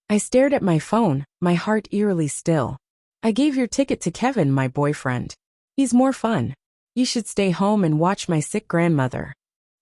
I stared at my phone, my heart eerily still. I gave your ticket to Kevin, my boyfriend. He's more fun. You should stay home and watch my sick grandmother.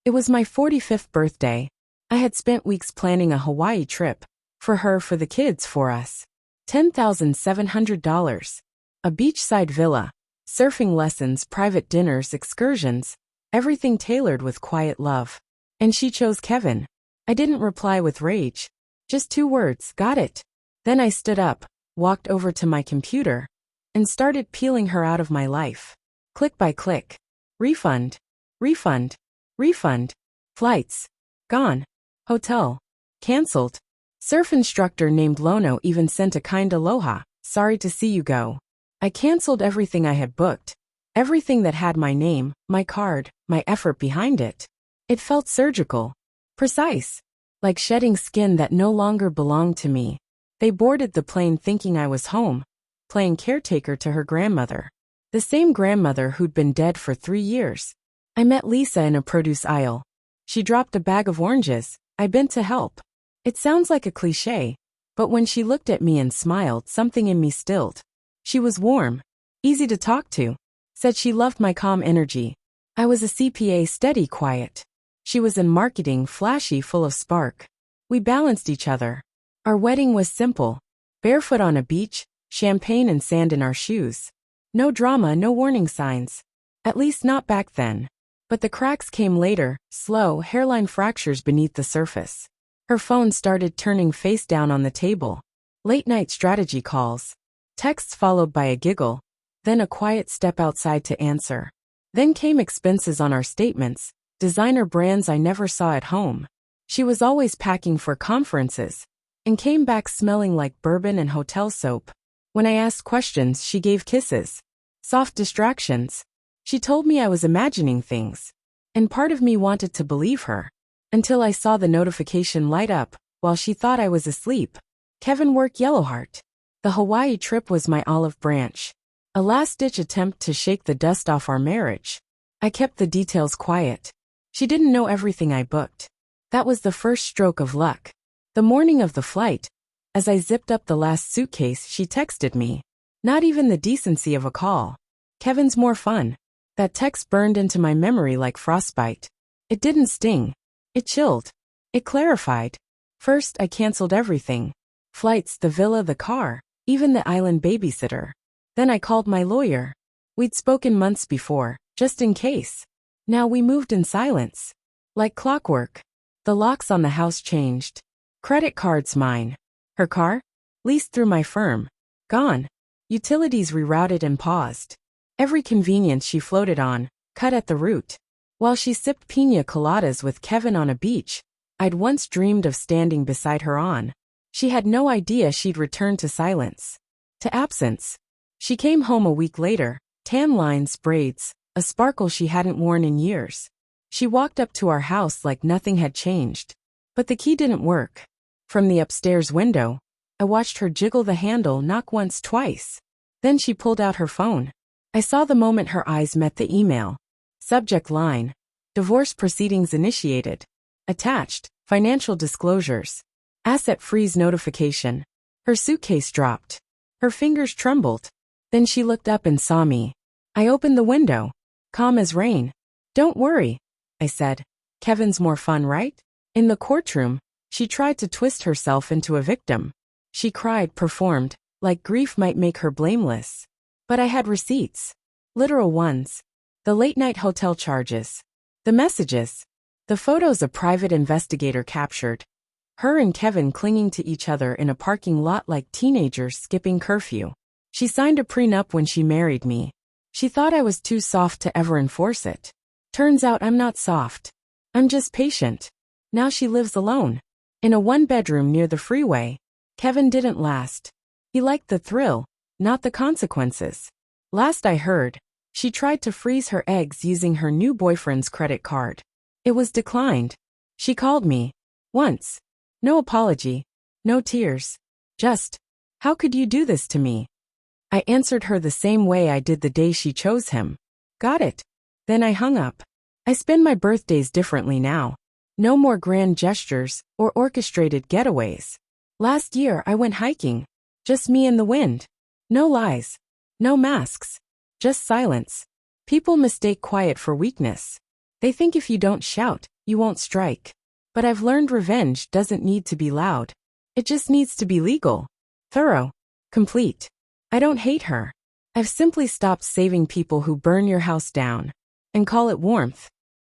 It was my 45th birthday. I had spent weeks planning a Hawaii trip. For her, for the kids, for us. $10,700. A beachside villa. Surfing lessons, private dinners, excursions. Everything tailored with quiet love. And she chose Kevin. I didn't reply with rage. Just 2 words, got it. Then I stood up, walked over to my computer, and started peeling her out of my life. Click by click. Refund. Refund. Refund. Flights. Gone. Hotel. Cancelled. Surf instructor named Lono even sent a kind aloha, sorry to see you go. I cancelled everything I had booked. Everything that had my name, my card, my effort behind it. It felt surgical. Precise. Like shedding skin that no longer belonged to me. They boarded the plane thinking I was home, playing caretaker to her grandmother. The same grandmother who'd been dead for 3 years. I met Lisa in a produce aisle. She dropped a bag of oranges. I bent to help. It sounds like a cliché, but when she looked at me and smiled, something in me stilled. She was warm, easy to talk to, said she loved my calm energy. I was a CPA, steady, quiet. She was in marketing, flashy, full of spark. We balanced each other. Our wedding was simple. Barefoot on a beach, champagne and sand in our shoes. No drama, no warning signs. At least not back then. But the cracks came later, slow, hairline fractures beneath the surface. Her phone started turning face down on the table. Late-night strategy calls. Texts followed by a giggle. Then a quiet step outside to answer. Then came expenses on our statements. Designer brands I never saw at home. She was always packing for conferences. And came back smelling like bourbon and hotel soap. When I asked questions, she gave kisses. Soft distractions. She told me I was imagining things. And part of me wanted to believe her. Until I saw the notification light up, while she thought I was asleep. Kevin work Yellowheart. The Hawaii trip was my olive branch. A last-ditch attempt to shake the dust off our marriage. I kept the details quiet. She didn't know everything I booked. That was the first stroke of luck. The morning of the flight, as I zipped up the last suitcase, she texted me. Not even the decency of a call. Kevin's more fun. That text burned into my memory like frostbite. It didn't sting. It chilled. It clarified. First, I canceled everything. Flights, the villa, the car, even the island babysitter. Then I called my lawyer. We'd spoken months before, just in case. Now we moved in silence. Like clockwork. The locks on the house changed. Credit cards mine. Her car? Leased through my firm. Gone. Utilities rerouted and paused. Every convenience she floated on, cut at the root. While she sipped piña coladas with Kevin on a beach, I'd once dreamed of standing beside her on. She had no idea she'd return to silence. To absence. She came home a week later, tan lines, braids, a sparkle she hadn't worn in years. She walked up to our house like nothing had changed. But the key didn't work. From the upstairs window, I watched her jiggle the handle, knock once, twice. Then she pulled out her phone. I saw the moment her eyes met the email. Subject line. Divorce proceedings initiated. Attached. Financial disclosures. Asset freeze notification. Her suitcase dropped. Her fingers trembled. Then she looked up and saw me. I opened the window. Calm as rain. Don't worry, I said. Kevin's more fun, right? In the courtroom, she tried to twist herself into a victim. She cried, performed, like grief might make her blameless. But I had receipts. Literal ones. The late-night hotel charges. The messages. The photos a private investigator captured. Her and Kevin clinging to each other in a parking lot like teenagers skipping curfew. She signed a prenup when she married me. She thought I was too soft to ever enforce it. Turns out I'm not soft. I'm just patient. Now she lives alone. In a 1-bedroom near the freeway. Kevin didn't last. He liked the thrill, not the consequences. Last I heard, she tried to freeze her eggs using her new boyfriend's credit card. It was declined. She called me. Once. No apology. No tears. Just, how could you do this to me? I answered her the same way I did the day she chose him. Got it. Then I hung up. I spend my birthdays differently now. No more grand gestures or orchestrated getaways. Last year I went hiking. Just me and the wind. No lies. No masks. Just silence. People mistake quiet for weakness. They think if you don't shout, you won't strike. But I've learned revenge doesn't need to be loud. It just needs to be legal. Thorough. Complete. I don't hate her. I've simply stopped saving people who burn your house down and call it warmth.